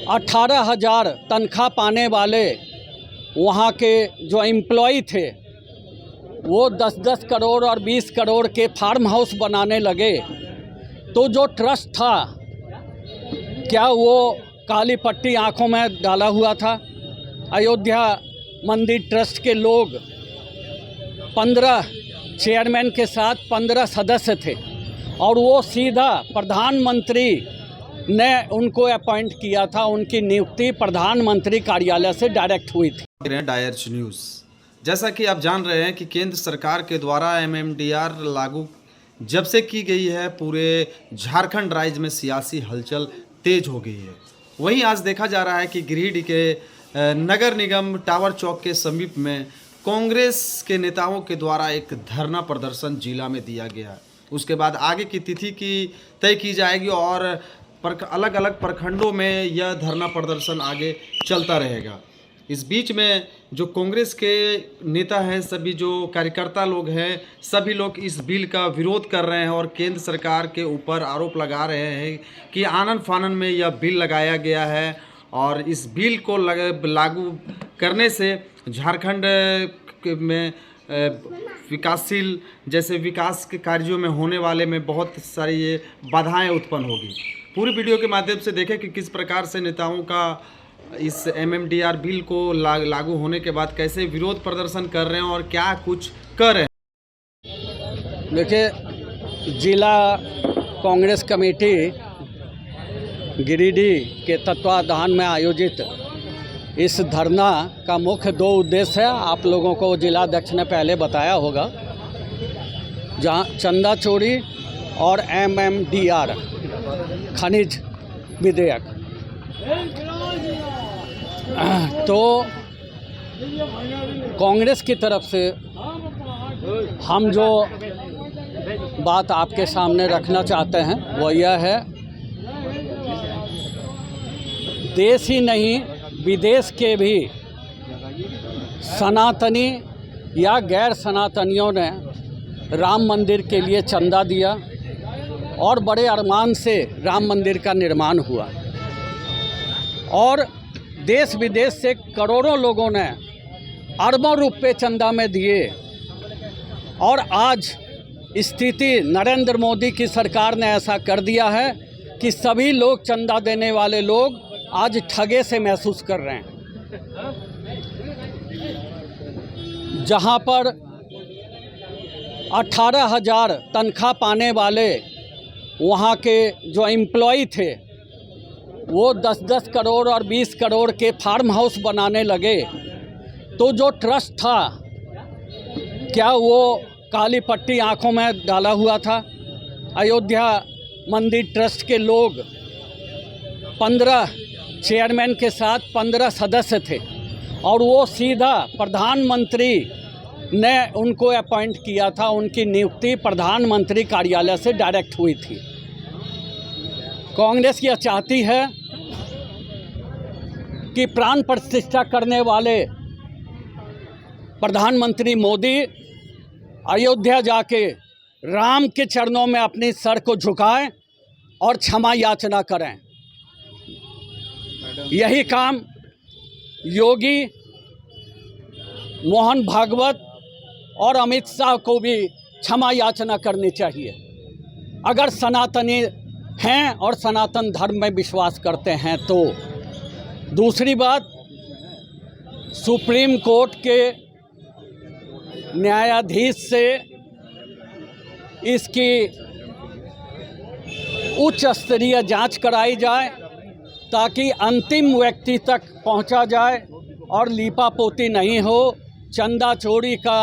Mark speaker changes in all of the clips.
Speaker 1: 18,000 तनख्वाह पाने वाले वहाँ के जो एम्प्लॉय थे वो 10-10 करोड़ और 20 करोड़ के फार्म हाउस बनाने लगे। तो जो ट्रस्ट था क्या वो काली पट्टी आंखों में डाला हुआ था? अयोध्या मंदिर ट्रस्ट के लोग 15 चेयरमैन के साथ 15 सदस्य थे और वो सीधा प्रधानमंत्री ने उनको अपॉइंट किया था। उनकी नियुक्ति प्रधानमंत्री कार्यालय से डायरेक्ट हुई थी।
Speaker 2: डायर्च न्यूज़, जैसा कि आप जान रहे हैं कि केंद्र सरकार के द्वारा एमएमडीआर लागू जब से की गई है, पूरे झारखंड राज्य में सियासी हलचल तेज हो गई है। वहीं आज देखा जा रहा है कि गिरिडीह के नगर निगम टावर चौक के समीप में कांग्रेस के नेताओं के द्वारा एक धरना प्रदर्शन जिला में दिया गया। उसके बाद आगे की तिथि की तय की जाएगी और अलग अलग प्रखंडों में यह धरना प्रदर्शन आगे चलता रहेगा। इस बीच में जो कांग्रेस के नेता हैं, सभी जो कार्यकर्ता लोग हैं, सभी लोग इस बिल का विरोध कर रहे हैं और केंद्र सरकार के ऊपर आरोप लगा रहे हैं कि आनन फानन में यह बिल लगाया गया है और इस बिल को लागू करने से झारखंड में विकासशील जैसे विकास के कार्यों में होने वाले में बहुत सारी ये बाधाएं उत्पन्न होगी। पूरी वीडियो के माध्यम से देखें कि किस प्रकार से नेताओं का इस एमएमडीआर बिल को लागू होने के बाद कैसे विरोध प्रदर्शन कर रहे हैं और क्या कुछ कर रहे हैं।
Speaker 1: देखिए, जिला कांग्रेस कमेटी गिरिडीह के तत्वाधान में आयोजित इस धरना का मुख्य 2 उद्देश्य है। आप लोगों को जिलाध्यक्ष ने पहले बताया होगा, जहाँ चंदा चोरी और एमएमडीआर खनिज विधेयक, तो कांग्रेस की तरफ से हम जो बात आपके सामने रखना चाहते हैं वो यह है, देश ही नहीं विदेश के भी सनातनी या गैर सनातनियों ने राम मंदिर के लिए चंदा दिया और बड़े अरमान से राम मंदिर का निर्माण हुआ और देश विदेश से करोड़ों लोगों ने अरबों रुपए चंदा में दिए। और आज स्थिति नरेंद्र मोदी की सरकार ने ऐसा कर दिया है कि सभी लोग चंदा देने वाले लोग आज ठगे से महसूस कर रहे हैं। जहां पर 18,000 तनख्वाह पाने वाले वहां के जो एम्प्लॉय थे वो 10-10 करोड़ और 20 करोड़ के फार्म हाउस बनाने लगे। तो जो ट्रस्ट था क्या वो काली पट्टी आंखों में डाला हुआ था? अयोध्या मंदिर ट्रस्ट के लोग 15 चेयरमैन के साथ 15 सदस्य थे और वो सीधा प्रधानमंत्री ने उनको अपॉइंट किया था। उनकी नियुक्ति प्रधानमंत्री कार्यालय से डायरेक्ट हुई थी। कांग्रेस यह चाहती है कि प्राण प्रतिष्ठा करने वाले प्रधानमंत्री मोदी अयोध्या जाके राम के चरणों में अपनी सर को झुकाएं और क्षमा याचना करें। यही काम योगी, मोहन भागवत और अमित शाह को भी क्षमा याचना करनी चाहिए अगर सनातनी हैं और सनातन धर्म में विश्वास करते हैं। तो दूसरी बात, सुप्रीम कोर्ट के न्यायाधीश से इसकी उच्च स्तरीय जांच कराई जाए ताकि अंतिम व्यक्ति तक पहुंचा जाए और लीपापोती नहीं हो। चंदा चोरी का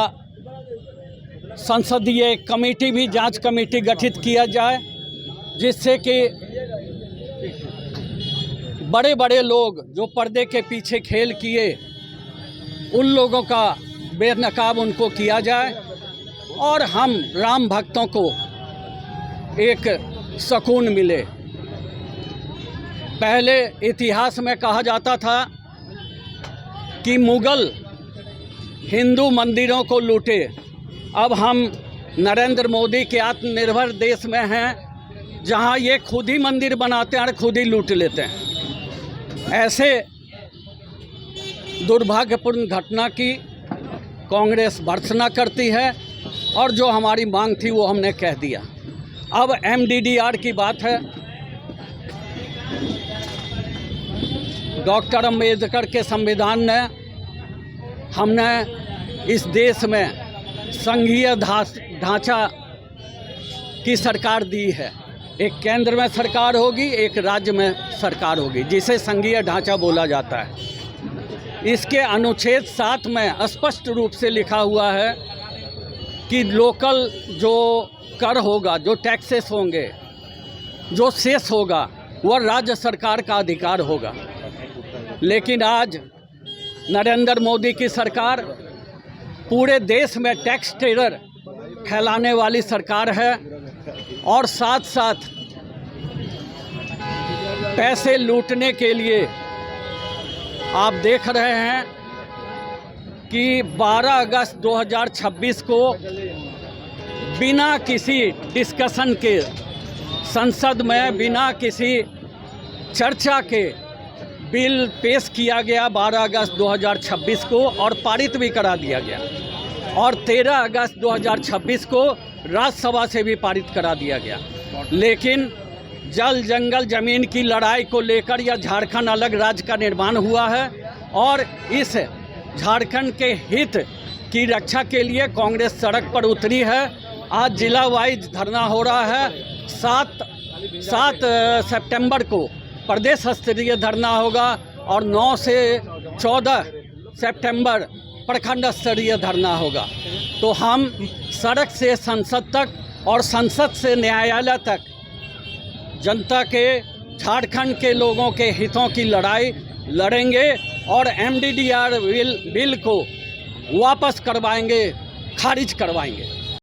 Speaker 1: संसदीय कमेटी भी जांच कमेटी गठित किया जाए जिससे कि बड़े बड़े लोग जो पर्दे के पीछे खेल किए उन लोगों का बेनकाब उनको किया जाए और हम राम भक्तों को एक सुकून मिले। पहले इतिहास में कहा जाता था कि मुगल हिंदू मंदिरों को लूटे। अब हम नरेंद्र मोदी के आत्मनिर्भर देश में हैं जहां ये खुद ही मंदिर बनाते हैं और खुद ही लूट लेते हैं। ऐसे दुर्भाग्यपूर्ण घटना की कांग्रेस भर्त्सना करती है और जो हमारी मांग थी वो हमने कह दिया। अब एमडीडीआर की बात है। डॉक्टर अम्बेडकर के संविधान ने हमने इस देश में संघीय ढांचा की सरकार दी है। एक केंद्र में सरकार होगी, एक राज्य में सरकार होगी, जिसे संघीय ढांचा बोला जाता है। इसके अनुच्छेद 7 में स्पष्ट रूप से लिखा हुआ है कि लोकल जो कर होगा, जो टैक्सेस होंगे, जो सेस होगा, वह राज्य सरकार का अधिकार होगा। लेकिन आज नरेंद्र मोदी की सरकार पूरे देश में टैक्स टेरर फैलाने वाली सरकार है और साथ साथ पैसे लूटने के लिए आप देख रहे हैं कि 12 अगस्त 2026 को बिना किसी डिस्कशन के संसद में बिना किसी चर्चा के बिल पेश किया गया 12 अगस्त 2026 को और पारित भी करा दिया गया और 13 अगस्त 2026 को राज्यसभा से भी पारित करा दिया गया। लेकिन जल जंगल ज़मीन की लड़ाई को लेकर यह झारखंड अलग राज्य का निर्माण हुआ है और इस झारखंड के हित की रक्षा के लिए कांग्रेस सड़क पर उतरी है। आज जिला वाइज धरना हो रहा है। 7 सितंबर को प्रदेश स्तरीय धरना होगा और 9 से 14 सितंबर प्रखंड स्तरीय धरना होगा। तो हम सड़क से संसद तक और संसद से न्यायालय तक जनता के, झारखंड के लोगों के हितों की लड़ाई लड़ेंगे और एमडीडीआर बिल को वापस करवाएंगे, खारिज करवाएंगे।